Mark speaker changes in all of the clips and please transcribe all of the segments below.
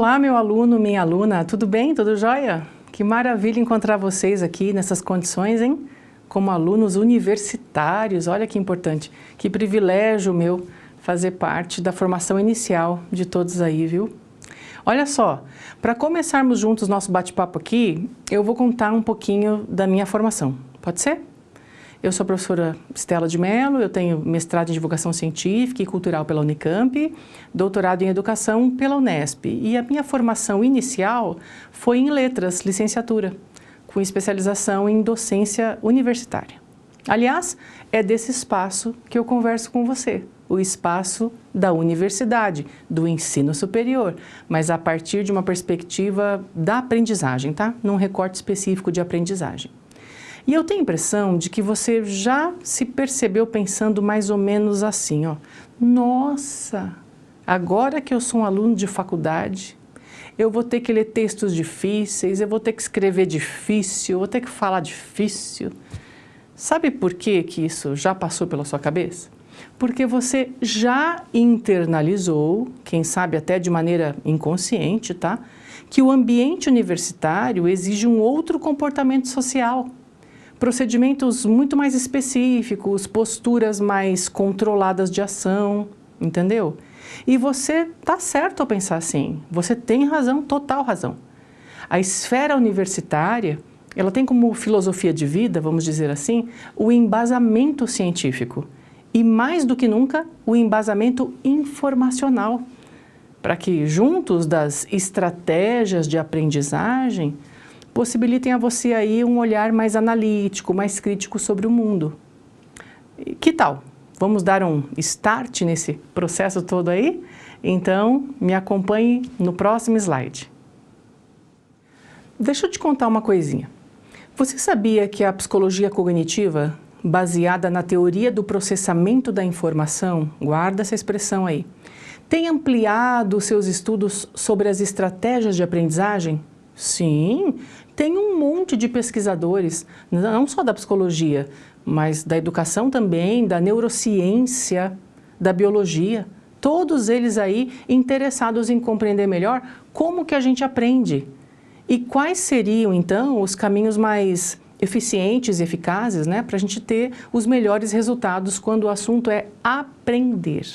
Speaker 1: Olá, meu aluno, minha aluna, tudo bem? Tudo jóia? Que maravilha encontrar vocês aqui nessas condições, hein? Como alunos universitários, olha que importante, que privilégio meu fazer parte da formação inicial de todos aí, viu? Olha só, para começarmos juntos nosso bate-papo aqui, eu vou contar um pouquinho da minha formação, pode ser? Eu sou a professora Stella de Mello, eu tenho mestrado em Divulgação Científica e Cultural pela Unicamp, doutorado em Educação pela Unesp, e a minha formação inicial foi em Letras, licenciatura, com especialização em docência universitária. Aliás, é desse espaço que eu converso com você, o espaço da universidade, do ensino superior, mas a partir de uma perspectiva da aprendizagem, tá? Num recorte específico de aprendizagem. E eu tenho a impressão de que você já se percebeu pensando mais ou menos assim, ó. Nossa, agora que eu sou um aluno de faculdade, eu vou ter que ler textos difíceis, eu vou ter que escrever difícil, eu vou ter que falar difícil. Sabe por que isso já passou pela sua cabeça? Porque você já internalizou, quem sabe até de maneira inconsciente, tá? Que o ambiente universitário exige um outro comportamento social. Procedimentos muito mais específicos, posturas mais controladas de ação, entendeu? E você tá certo ao pensar assim, você tem razão, total razão. A esfera universitária, ela tem como filosofia de vida, vamos dizer assim, o embasamento científico e, mais do que nunca, o embasamento informacional, para que, juntos das estratégias de aprendizagem, possibilitem a você aí um olhar mais analítico, mais crítico sobre o mundo. Que tal? Vamos dar um start nesse processo todo aí? Então, me acompanhe no próximo slide. Deixa eu te contar uma coisinha. Você sabia que a psicologia cognitiva, baseada na teoria do processamento da informação, guarda essa expressão aí, tem ampliado seus estudos sobre as estratégias de aprendizagem? Sim, tem um monte de pesquisadores, não só da psicologia, mas da educação também, da neurociência, da biologia, todos eles aí interessados em compreender melhor como que a gente aprende e quais seriam, então, os caminhos mais eficientes e eficazes, né, para a gente ter os melhores resultados quando o assunto é aprender.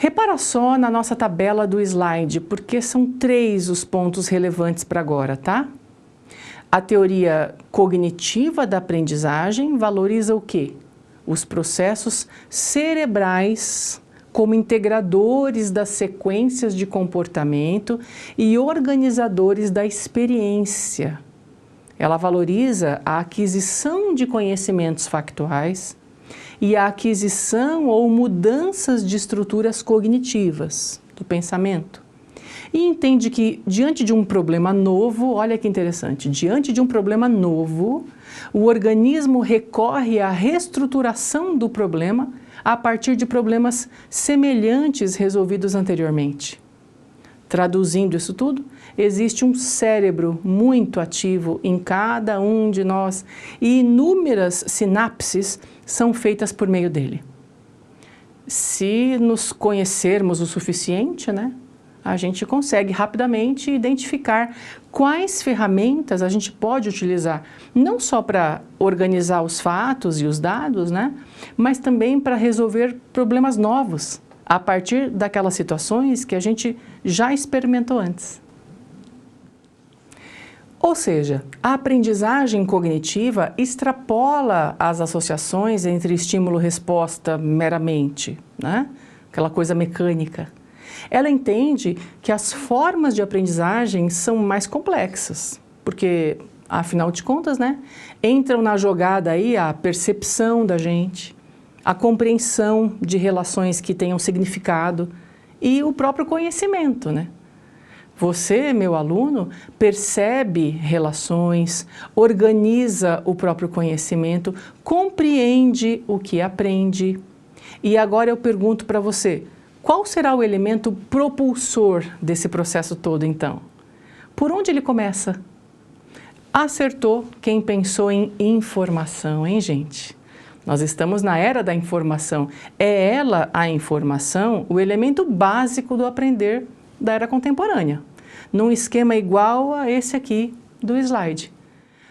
Speaker 1: Repara só na nossa tabela do slide, porque são 3 os pontos relevantes para agora, tá? A teoria cognitiva da aprendizagem valoriza o quê? Os processos cerebrais como integradores das sequências de comportamento e organizadores da experiência. Ela valoriza a aquisição de conhecimentos factuais e a aquisição ou mudanças de estruturas cognitivas do pensamento. E entende que, diante de um problema novo, olha que interessante, diante de um problema novo, o organismo recorre à reestruturação do problema a partir de problemas semelhantes resolvidos anteriormente. Traduzindo isso tudo, existe um cérebro muito ativo em cada um de nós e inúmeras sinapses são feitas por meio dele. Se nos conhecermos o suficiente, né, a gente consegue rapidamente identificar quais ferramentas a gente pode utilizar, não só para organizar os fatos e os dados, né, mas também para resolver problemas novos, a partir daquelas situações que a gente já experimentou antes. Ou seja, a aprendizagem cognitiva extrapola as associações entre estímulo-resposta meramente, né? Aquela coisa mecânica. Ela entende que as formas de aprendizagem são mais complexas, porque, afinal de contas, né, entram na jogada aí a percepção da gente, a compreensão de relações que tenham significado e o próprio conhecimento, né? Você, meu aluno, percebe relações, organiza o próprio conhecimento, compreende o que aprende. E agora eu pergunto para você, qual será o elemento propulsor desse processo todo, então? Por onde ele começa? Acertou quem pensou em informação, hein, gente? Nós estamos na era da informação. É ela, a informação, o elemento básico do aprender da era contemporânea, num esquema igual a esse aqui do slide.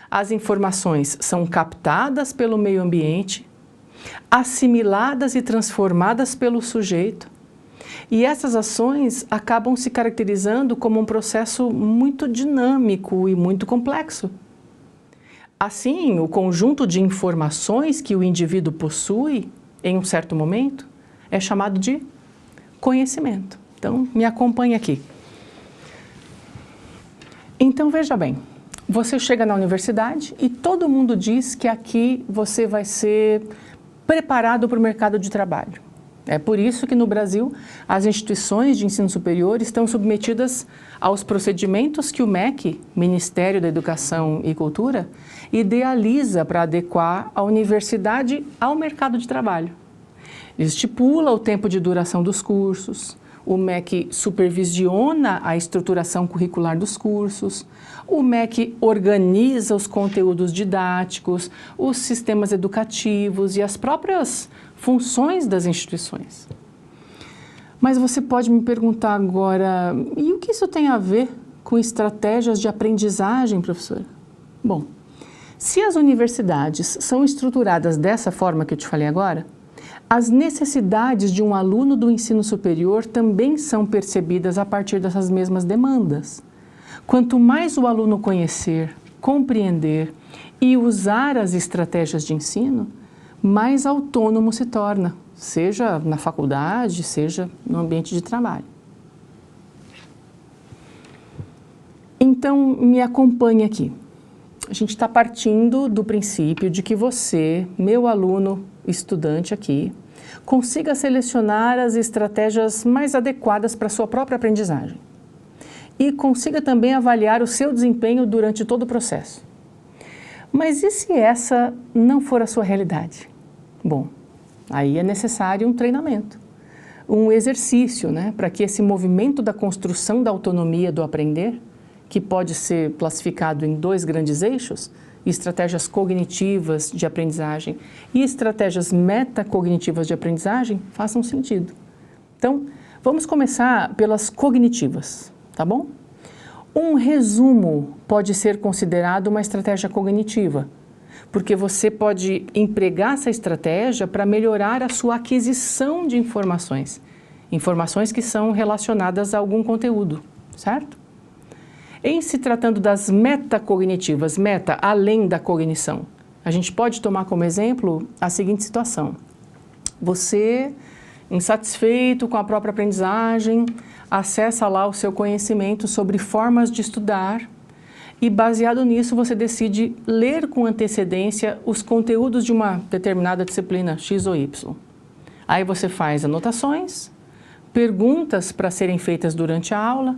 Speaker 1: As informações são captadas pelo meio ambiente, assimiladas e transformadas pelo sujeito, e essas ações acabam se caracterizando como um processo muito dinâmico e muito complexo. Assim, o conjunto de informações que o indivíduo possui em um certo momento é chamado de conhecimento. Então, me acompanhe aqui. Então, veja bem, você chega na universidade e todo mundo diz que aqui você vai ser preparado para o mercado de trabalho. É por isso que no Brasil as instituições de ensino superior estão submetidas aos procedimentos que o MEC, Ministério da Educação e Cultura, idealiza para adequar a universidade ao mercado de trabalho. Ele estipula o tempo de duração dos cursos, o MEC supervisiona a estruturação curricular dos cursos, o MEC organiza os conteúdos didáticos, os sistemas educativos e as próprias funções das instituições. Mas você pode me perguntar agora, e o que isso tem a ver com estratégias de aprendizagem, professora? Bom, se as universidades são estruturadas dessa forma que eu te falei agora, as necessidades de um aluno do ensino superior também são percebidas a partir dessas mesmas demandas. Quanto mais o aluno conhecer, compreender e usar as estratégias de ensino, mais autônomo se torna, seja na faculdade, seja no ambiente de trabalho. Então, me acompanhe aqui. A gente está partindo do princípio de que você, meu aluno, estudante aqui, consiga selecionar as estratégias mais adequadas para a sua própria aprendizagem e consiga também avaliar o seu desempenho durante todo o processo. Mas e se essa não for a sua realidade? Bom, aí é necessário um treinamento, um exercício, né, para que esse movimento da construção da autonomia do aprender, que pode ser classificado em dois grandes eixos, estratégias cognitivas de aprendizagem e estratégias metacognitivas de aprendizagem, façam sentido. Então, vamos começar pelas cognitivas, tá bom? Um resumo pode ser considerado uma estratégia cognitiva, porque você pode empregar essa estratégia para melhorar a sua aquisição de informações, informações que são relacionadas a algum conteúdo, certo? Em se tratando das metacognitivas, meta, além da cognição, a gente pode tomar como exemplo a seguinte situação. Você, insatisfeito com a própria aprendizagem, acessa lá o seu conhecimento sobre formas de estudar e, baseado nisso, você decide ler com antecedência os conteúdos de uma determinada disciplina, X ou Y. Aí você faz anotações, perguntas para serem feitas durante a aula.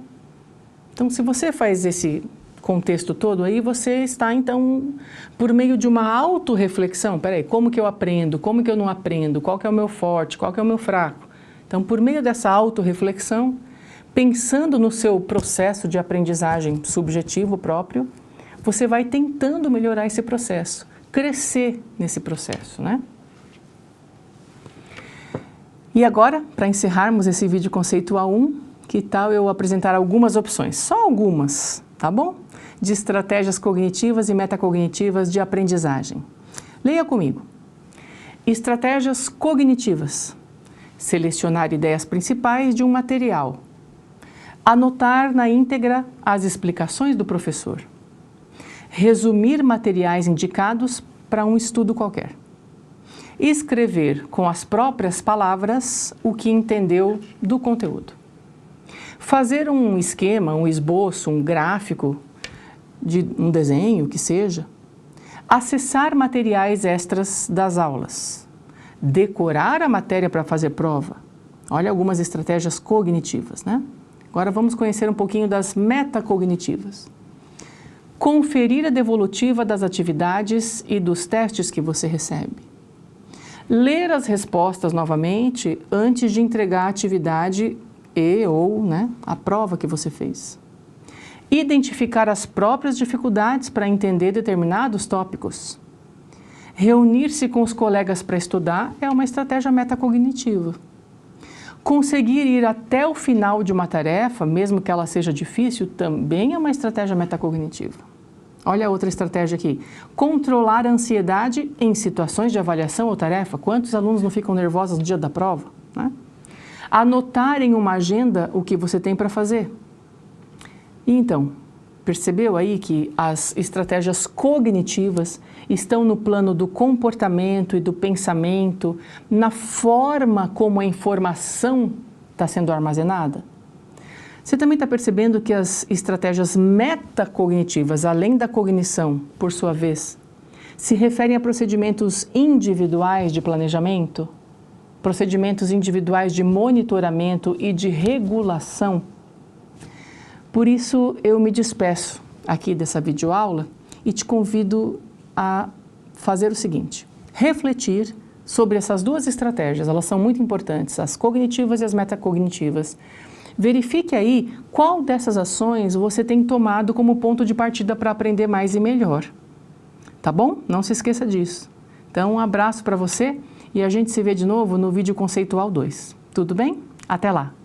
Speaker 1: Então, se você faz esse contexto todo aí, você está, então, por meio de uma autorreflexão. Peraí, como que eu aprendo? Como que eu não aprendo? Qual que é o meu forte? Qual que é o meu fraco? Então, por meio dessa autorreflexão, pensando no seu processo de aprendizagem subjetivo próprio, você vai tentando melhorar esse processo, crescer nesse processo, né? E agora, para encerrarmos esse vídeo conceitual 1, que tal eu apresentar algumas opções, só algumas, tá bom? De estratégias cognitivas e metacognitivas de aprendizagem. Leia comigo. Estratégias cognitivas. Selecionar ideias principais de um material. Anotar na íntegra as explicações do professor. Resumir materiais indicados para um estudo qualquer. Escrever com as próprias palavras o que entendeu do conteúdo. Fazer um esquema, um esboço, um gráfico, de um desenho, que seja. Acessar materiais extras das aulas. Decorar a matéria para fazer prova. Olha algumas estratégias cognitivas, né? Agora vamos conhecer um pouquinho das metacognitivas. Conferir a devolutiva das atividades e dos testes que você recebe. Ler as respostas novamente antes de entregar a atividade ou a prova que você fez. Identificar as próprias dificuldades para entender determinados tópicos. Reunir-se com os colegas para estudar é uma estratégia metacognitiva. Conseguir ir até o final de uma tarefa, mesmo que ela seja difícil, também é uma estratégia metacognitiva. Olha a outra estratégia aqui. Controlar a ansiedade em situações de avaliação ou tarefa. Quantos alunos não ficam nervosos no dia da prova, né? Anotar em uma agenda o que você tem para fazer. E então, percebeu aí que as estratégias cognitivas estão no plano do comportamento e do pensamento, na forma como a informação está sendo armazenada? Você também está percebendo que as estratégias metacognitivas, além da cognição, por sua vez, se referem a procedimentos individuais de planejamento, procedimentos individuais de monitoramento e de regulação? Por isso, eu me despeço aqui dessa videoaula e te convido a fazer o seguinte: refletir sobre essas duas estratégias. Elas são muito importantes, as cognitivas e as metacognitivas. Verifique aí qual dessas ações você tem tomado como ponto de partida para aprender mais e melhor. Tá bom? Não se esqueça disso. Então, um abraço para você e a gente se vê de novo no vídeo conceitual 2. Tudo bem? Até lá!